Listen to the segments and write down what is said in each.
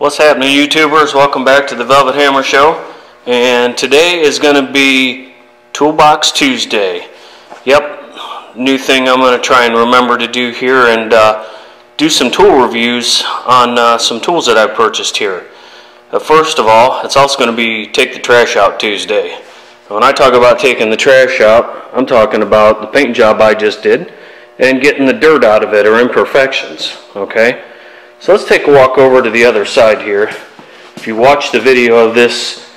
What's happening, YouTubers? Welcome back to the Velvethamma show. And today is going to be Toolbox Tuesday. Yep, new thing I'm going to try and remember to do here, and do some tool reviews on some tools that I purchased here. First of all, it's also going to be Take the Trash Out Tuesday. When I talk about taking the trash out, I'm talking about the paint job I just did and getting the dirt out of it or imperfections, okay? So let's take a walk over to the other side here. If you watch the video of this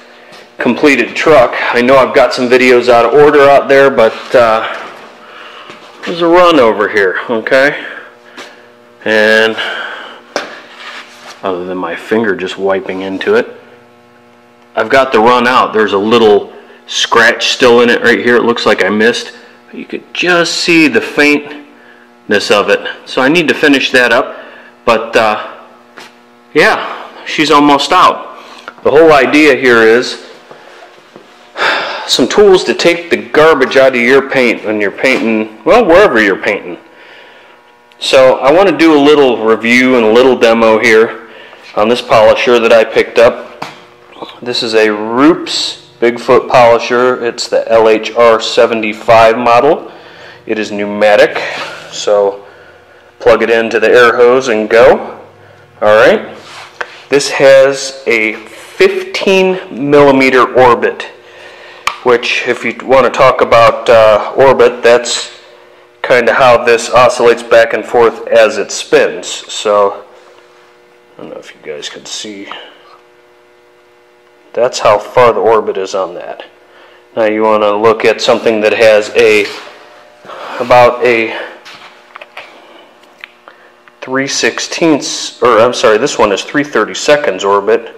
completed truck, I know I've got some videos out of order out there, but there's a run over here, okay? And other than my finger just wiping into it, I've got the run out. There's a little scratch still in it right here. It looks like I missed. You could just see the faintness of it. So I need to finish that up. But yeah, she's almost out. The whole idea here is some tools to take the garbage out of your paint when you're painting, well, wherever you're painting. So I want to do a little review and a little demo here on this polisher that I picked up. This is a Rupes Bigfoot Polisher. It's the LHR 75 model. It is pneumatic, so plug it into the air hose and go. Alright, this has a 15 millimeter orbit, which, if you want to talk about orbit, that's kind of how this oscillates back and forth as it spins. So I don't know if you guys can see. That's how far the orbit is on that. Now you want to look at something that has about a 3/16, or I'm sorry, this one is 3/32 orbit.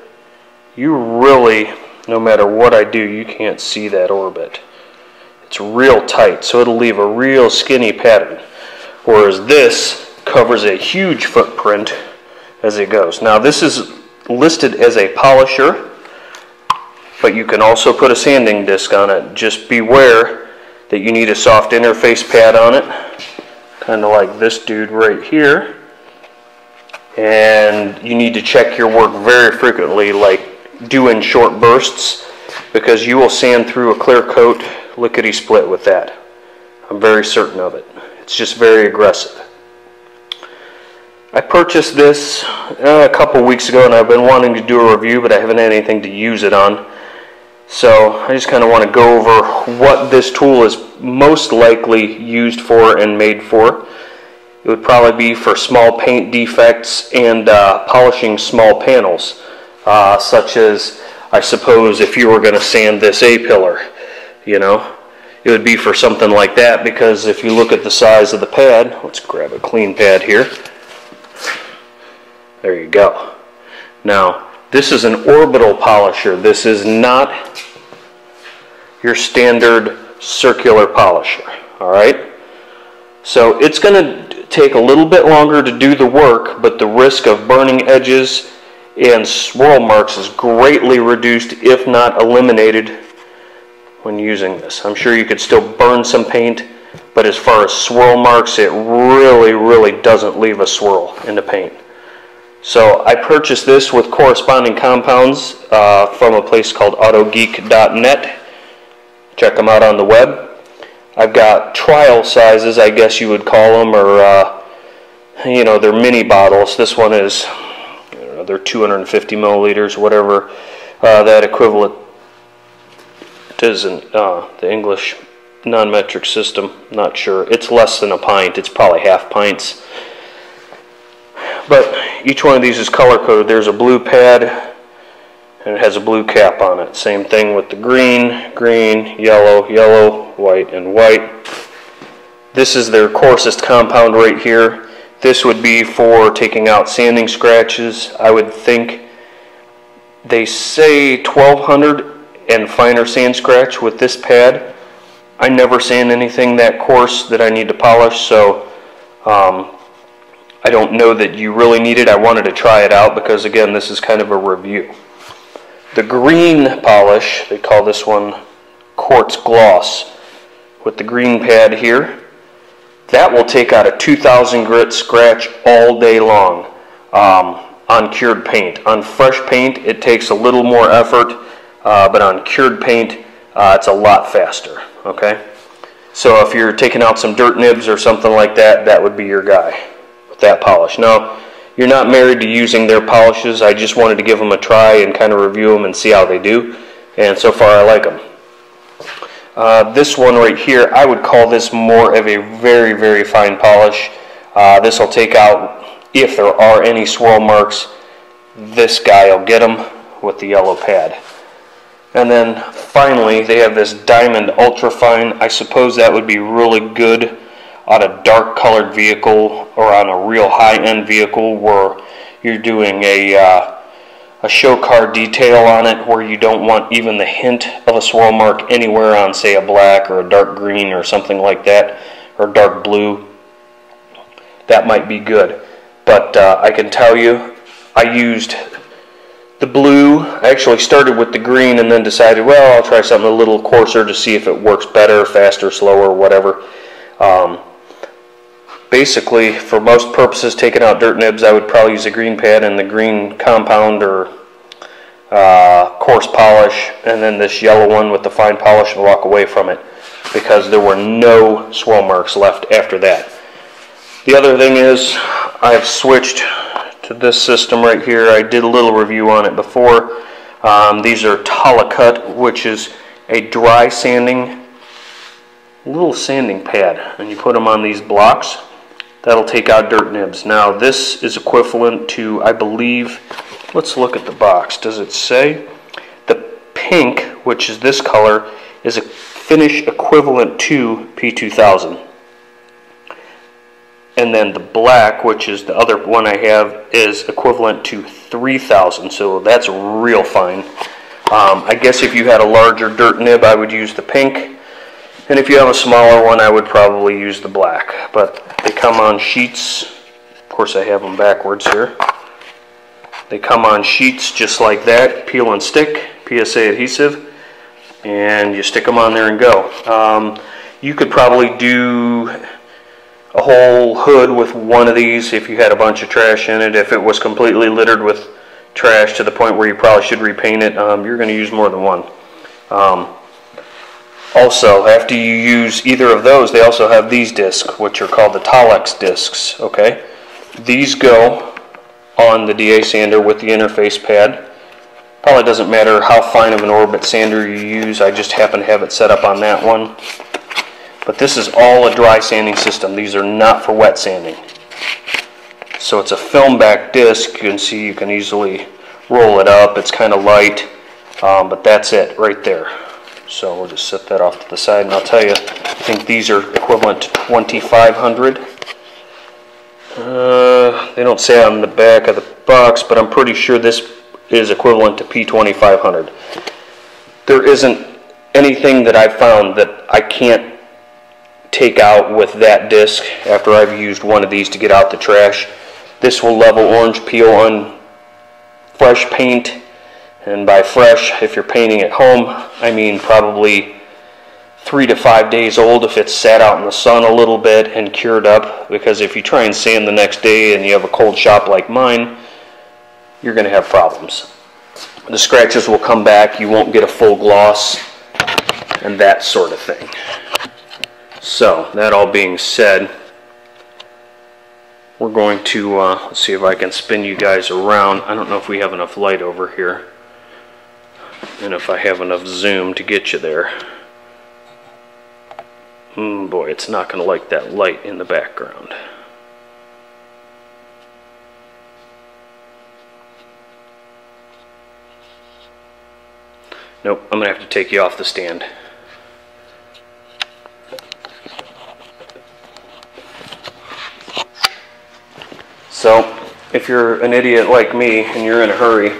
You really, no matter what I do, you can't see that orbit. It's real tight, so it'll leave a real skinny pattern. Whereas this covers a huge footprint as it goes. Now this is listed as a polisher, but you can also put a sanding disc on it. Just beware that you need a soft interface pad on it, kind of like this dude right here. And you need to check your work very frequently, like do in short bursts, because you will sand through a clear coat lickety-split with that. I'm very certain of it. It's just very aggressive. I purchased this a couple weeks ago, and I've been wanting to do a review, but I haven't had anything to use it on. So I just kind of want to go over what this tool is most likely used for and made for. It would probably be for small paint defects and polishing small panels, such as, I suppose, if you were going to sand this A-pillar, you know, it would be for something like that, because if you look at the size of the pad, let's grab a clean pad here. There you go. Now, this is an orbital polisher. This is not your standard circular polisher, all right? So it's going to take a little bit longer to do the work, but the risk of burning edges and swirl marks is greatly reduced, if not eliminated, when using this. I'm sure you could still burn some paint, but as far as swirl marks, it really doesn't leave a swirl in the paint. So I purchased this with corresponding compounds from a place called autogeek.net. Check them out on the web. I've got trial sizes, I guess you would call them, or you know, they're mini bottles. This one is, I don't know, they're 250 milliliters, whatever that equivalent is in the English non-metric system. Not sure. It's less than a pint. It's probably half pints. But each one of these is color coded. There's a blue pad, and it has a blue cap on it. Same thing with the green, green, yellow, yellow, white, and white. This is their coarsest compound right here. This would be for taking out sanding scratches. I would think they say 1200 and finer sand scratch with this pad. I never sand anything that coarse that I need to polish, so I don't know that you really need it. I wanted to try it out because, again, this is kind of a review. The green polish, they call this one quartz gloss, with the green pad here, that will take out a 2000 grit scratch all day long. On on cured paint. On fresh paint, it takes a little more effort, but on cured paint, it's a lot faster, okay? So if you're taking out some dirt nibs or something like that, that would be your guy with that polish. Now, you're not married to using their polishes. I just wanted to give them a try and kind of review them and see how they do. And so far, I like them. This one right here, I would call this more of a very, very fine polish. This will take out, if there are any swirl marks, this guy will get them with the yellow pad. And then finally, they have this diamond ultra fine. I suppose that would be really good on a dark colored vehicle or on a real high-end vehicle where you're doing a show car detail on it where you don't want even the hint of a swirl mark anywhere on, say, a black or a dark green or something like that, or dark blue. That might be good. But I can tell you, I used the blue. I actually started with the green and then decided, well, I'll try something a little coarser to see if it works better, faster, slower, whatever. Basically, for most purposes, taking out dirt nibs, I would probably use a green pad and the green compound or coarse polish, and then this yellow one with the fine polish and walk away from it, because there were no swirl marks left after that. The other thing is, I have switched to this system right here. I did a little review on it before. These are Tolecut, which is a dry sanding, little sanding pad, and you put them on these blocks. That'll take out dirt nibs. Now this is equivalent to, I believe, let's look at the box. Does it say? The pink, which is this color, is a finish equivalent to P2000. And then the black, which is the other one I have, is equivalent to 3000. So that's real fine. I guess if you had a larger dirt nib, I would use the pink. And if you have a smaller one, I would probably use the black. But they come on sheets. Of course, I have them backwards here. They come on sheets just like that, peel and stick, PSA adhesive, and you stick them on there and go. You could probably do a whole hood with one of these if you had a bunch of trash in it. If it was completely littered with trash to the point where you probably should repaint it, you're going to use more than one. Also, after you use either of those, they also have these discs, which are called the Tolex discs. Okay, these go on the DA sander with the interface pad. Probably doesn't matter how fine of an orbit sander you use. I just happen to have it set up on that one. But this is all a dry sanding system. These are not for wet sanding. So it's a film back disc. You can see you can easily roll it up. It's kind of light, but that's it right there. So we'll just set that off to the side, and I'll tell you, I think these are equivalent to 2500. They don't say on the back of the box, but I'm pretty sure this is equivalent to P2500. There isn't anything that I've found that I can't take out with that disc after I've used one of these to get out the trash. This will level orange peel on fresh paint. And by fresh, if you're painting at home, I mean probably 3 to 5 days old if it's sat out in the sun a little bit and cured up. Because if you try and sand the next day and you have a cold shop like mine, you're going to have problems. The scratches will come back, you won't get a full gloss, and that sort of thing. So, that all being said, we're going to, let's see if I can spin you guys around. I don't know if we have enough light over here. And if I have enough zoom to get you there. Boy, it's not going to like that light in the background. Nope, I'm going to have to take you off the stand. So, if you're an idiot like me and you're in a hurry,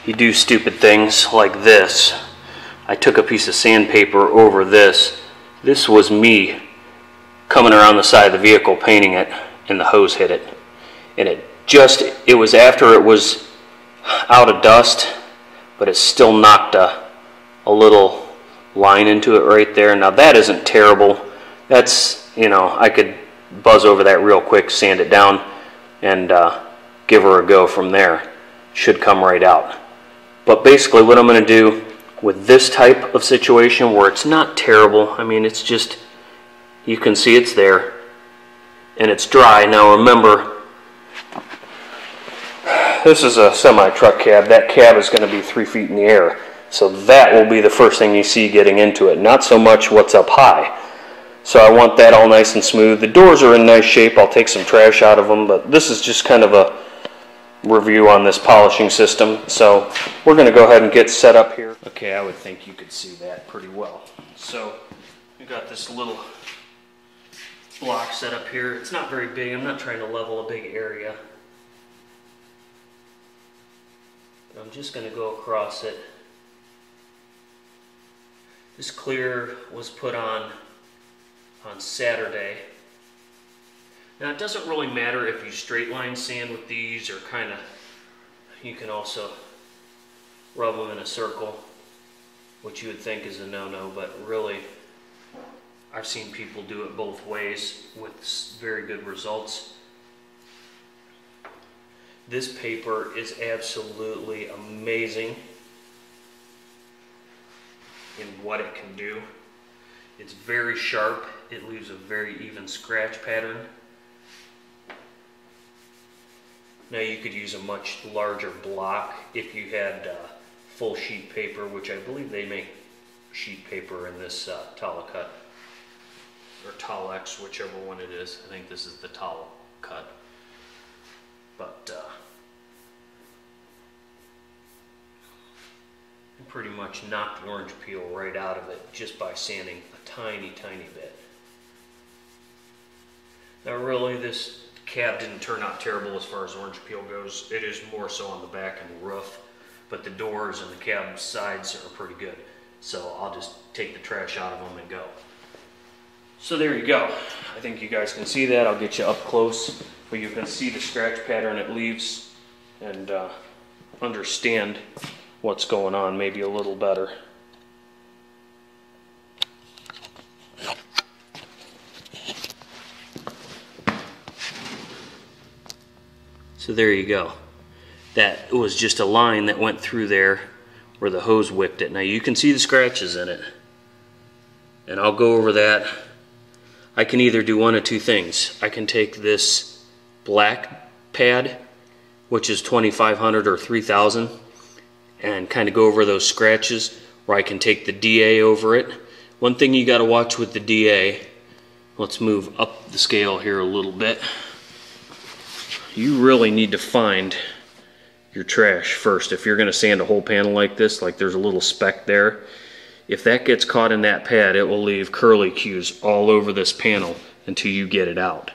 you do stupid things like this. I took a piece of sandpaper over this. This was me coming around the side of the vehicle painting it, and the hose hit it. And it was after it was out of dust, but it still knocked a little line into it right there. Now that isn't terrible. That's, you know, I could buzz over that real quick, sand it down, and give her a go from there. Should come right out. But basically what I'm going to do with this type of situation where it's not terrible, I mean it's just, you can see it's there and it's dry. Now remember, this is a semi-truck cab. That cab is going to be 3 feet in the air. So that will be the first thing you see getting into it, not so much what's up high. So I want that all nice and smooth. The doors are in nice shape. I'll take some trash out of them, but this is just kind of a review on this polishing system. So we're going to go ahead and get set up here. Okay, I would think you could see that pretty well. So we got this little block set up here. It's not very big. I'm not trying to level a big area. But I'm just going to go across it. This clear was put on Saturday. Now it doesn't really matter if you straight line sand with these or kind of, you can also rub them in a circle, which you would think is a no-no, but really I've seen people do it both ways with very good results. This paper is absolutely amazing in what it can do. It's very sharp. It leaves a very even scratch pattern. Now you could use a much larger block if you had full sheet paper, which I believe they make sheet paper in this Tolecut or Tolex, whichever one it is. I think this is the Tolecut. But pretty much knocked orange peel right out of it just by sanding a tiny bit. Now really this cab didn't turn out terrible as far as orange peel goes. It is more so on the back and the roof, but the doors and the cab sides are pretty good. So I'll just take the trash out of them and go. So there you go. I think you guys can see that. I'll get you up close, but you can see the scratch pattern it leaves and understand what's going on maybe a little better. So there you go. That was just a line that went through there where the hose whipped it. Now you can see the scratches in it. And I'll go over that. I can either do one of two things. I can take this black pad, which is 2500 or 3000, and kind of go over those scratches, or I can take the DA over it. One thing you got to watch with the DA, let's move up the scale here a little bit. You really need to find your trash first. If you're going to sand a whole panel like this, like there's a little speck there, if that gets caught in that pad, it will leave curlicues all over this panel until you get it out.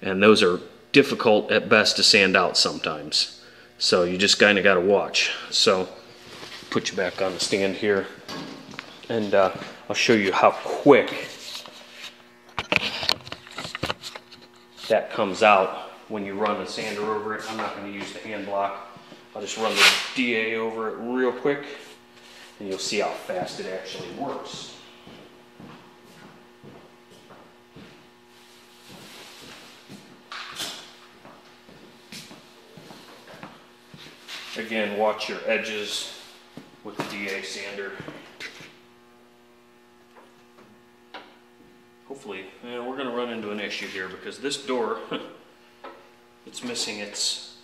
And those are difficult at best to sand out sometimes. So you just kind of got to watch. So put you back on the stand here, and I'll show you how quick that comes out when you run the sander over it. I'm not going to use the hand block. I'll just run the DA over it real quick, and you'll see how fast it actually works. Again, watch your edges with the DA sander. Hopefully, we're going to run into an issue here because this door, it's missing its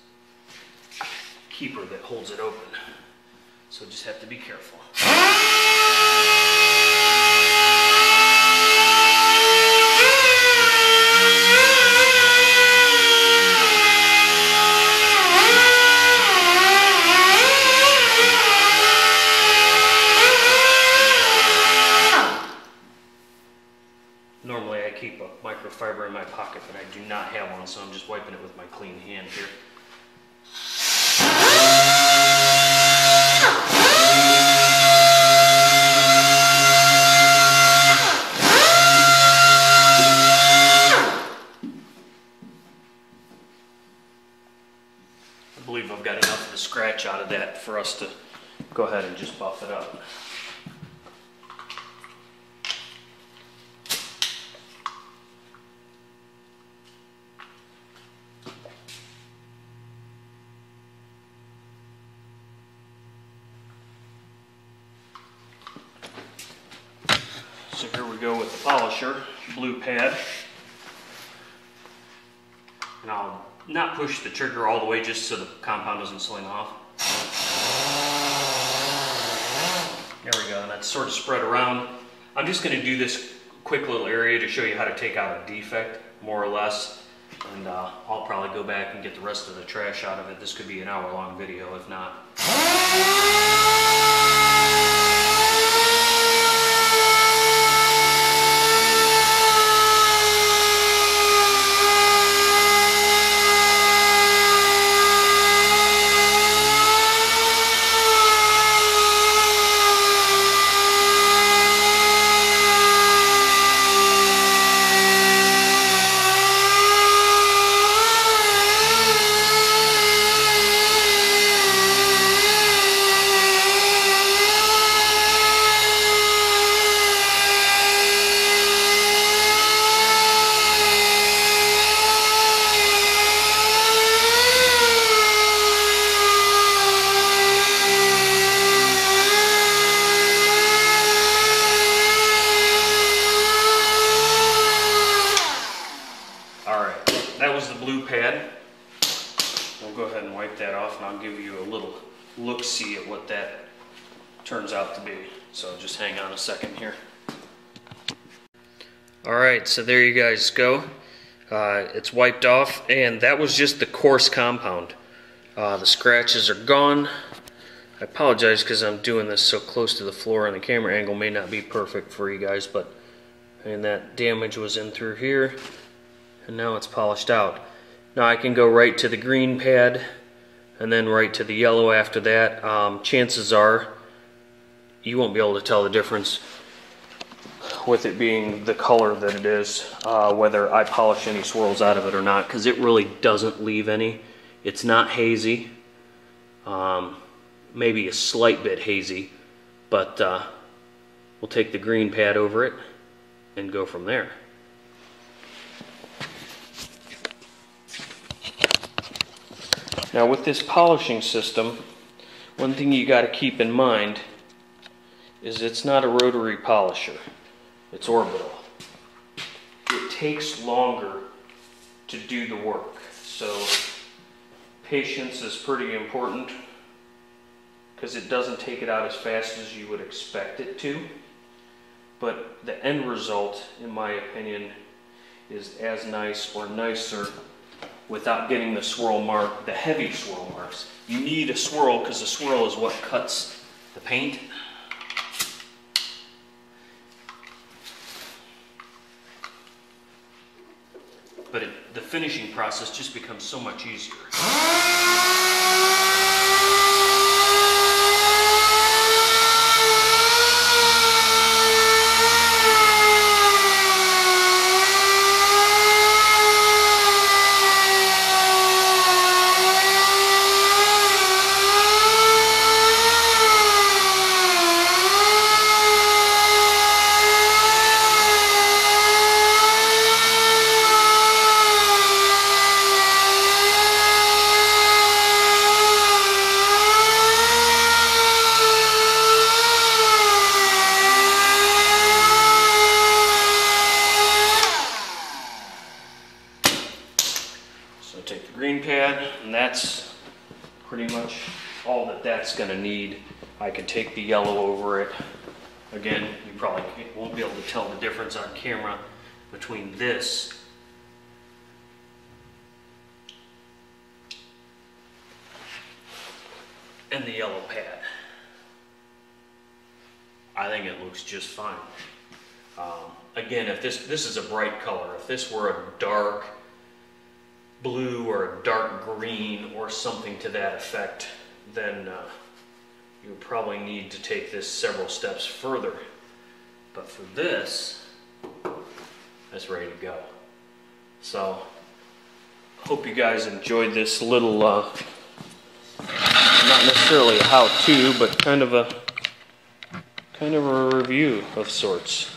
keeper that holds it open. So just have to be careful. Normally I keep a microfiber in my pocket, but I do not have one, so I'm just wiping it with my clean hand here. I believe I've got enough of the scratch out of that for us to go ahead and just buff it up. we go with the polisher, blue pad. And I'll not push the trigger all the way just so the compound doesn't sling off. There we go, and that's sort of spread around. I'm just going to do this quick little area to show you how to take out a defect, more or less. And I'll probably go back and get the rest of the trash out of it. This could be an hour-long video, if not. We'll go ahead and wipe that off, and I'll give you a little look-see at what that turns out to be. So just hang on a second here. Alright, so there you guys go. It's wiped off, and that was just the coarse compound. The scratches are gone. I apologize because I'm doing this so close to the floor and the camera angle may not be perfect for you guys, but and that damage was in through here, and now it's polished out. Now I can go right to the green pad and then right to the yellow after that. Chances are you won't be able to tell the difference with it being the color that it is, whether I polish any swirls out of it or not, because it really doesn't leave any. It's not hazy, maybe a slight bit hazy, but we'll take the green pad over it and go from there. Now with this polishing system, one thing you got to keep in mind is it's not a rotary polisher, it's orbital. It takes longer to do the work, so patience is pretty important because it doesn't take it out as fast as you would expect it to, but the end result, in my opinion, is as nice or nicer without getting the swirl mark, the heavy swirl marks. You need a swirl because the swirl is what cuts the paint. But the finishing process just becomes so much easier. So take the green pad, and that's pretty much all that that's going to need. I can take the yellow over it. Again, you probably won't be able to tell the difference on camera between this and the yellow pad. I think it looks just fine. Again, if this is a bright color, if this were a dark blue or a dark green or something to that effect, then you would probably need to take this several steps further. But for this, that's ready to go. So, hope you guys enjoyed this little, not necessarily a how-to, but kind of a review of sorts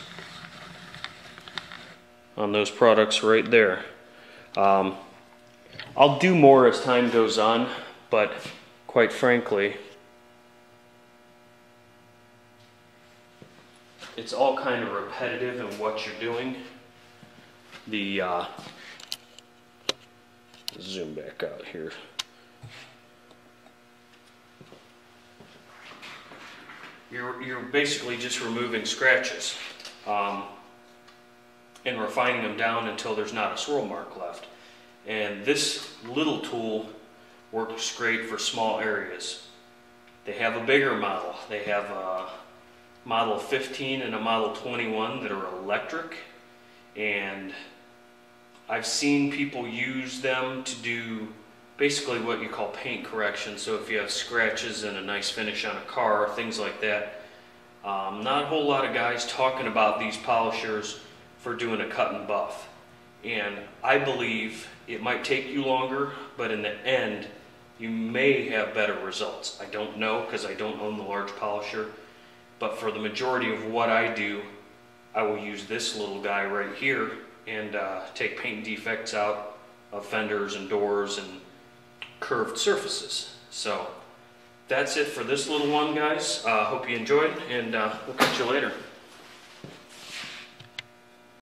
on those products right there. I'll do more as time goes on, but quite frankly, it's all kind of repetitive in what you're doing. The zoom back out here. You're basically just removing scratches and refining them down until there's not a swirl mark left. And this little tool works great for small areas. They have a bigger model. They have a model 15 and a model 21 that are electric, and I've seen people use them to do basically what you call paint correction. So if you have scratches and a nice finish on a car, things like that. Not a whole lot of guys talking about these polishers for doing a cut and buff. And I believe it might take you longer, but in the end, you may have better results. I don't know because I don't own the large polisher, but for the majority of what I do, I will use this little guy right here and take paint defects out of fenders and doors and curved surfaces. So that's it for this little one, guys. Hope you enjoyed, and we'll catch you later.